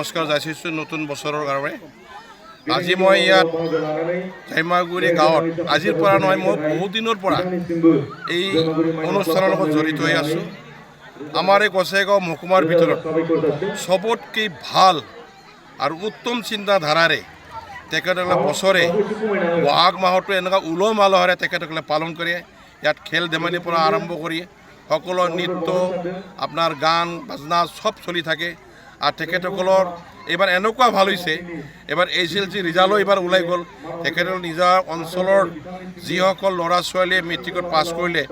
নমস্কাৰ যাচিছোঁ নতুন বছৰৰ কাৰণে। আজি মই ইয়াত ধাইমাগুৰি গাঁৱত আজিৰ পৰা নহয়, মই বহুত দিনৰ পৰা এই অনুষ্ঠানৰ লগত জড়িত হৈ আছোঁ। আমাৰ এই গোসাইগাঁও মহকুমাৰ ভিতৰত চবতকৈ ভাল আৰু উত্তম চিন্তাধাৰাৰে তেখেতসকলে বছৰে বহাগ মাহতো এনেকুৱা উলহ মালহেৰে তেখেতসকলে পালন কৰে। ইয়াত খেল ধেমালিৰ পৰা আৰম্ভ কৰি সকলো নৃত্য, আপোনাৰ গান বাজনা চব চলি থাকে। আৰু তেখেতসকলৰ এইবাৰ এনেকুৱা ভাল হৈছে, এইবাৰ SLC ৰিজাল্টো এইবাৰ ওলাই গ'ল। তেখেতসকল নিজৰ অঞ্চলৰ যিসকল ল'ৰা ছোৱালীয়ে মেট্ৰিকত পাছ কৰিলে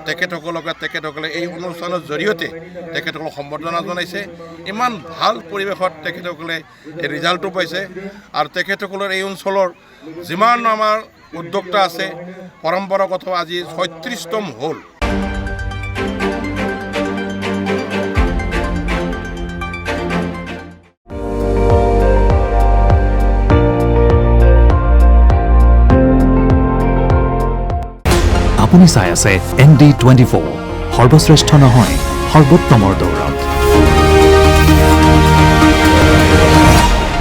তেখেতসকলে এই অনুষ্ঠানৰ জৰিয়তে তেখেতসকলক সম্বৰ্ধনা জনাইছে। ইমান ভাল পৰিৱেশত তেখেতসকলে এই ৰিজাল্টটো পাইছে। আৰু তেখেতসকলৰ এই অঞ্চলৰ যিমান আমাৰ উদ্যোক্তা আছে পৰম্পৰাগত আজি ৩৬তম হ'ল। আপুনি চাই আছে ND24, সৰ্বশ্ৰেষ্ঠ নহয় সৰ্বোত্তমৰ দৌৰ।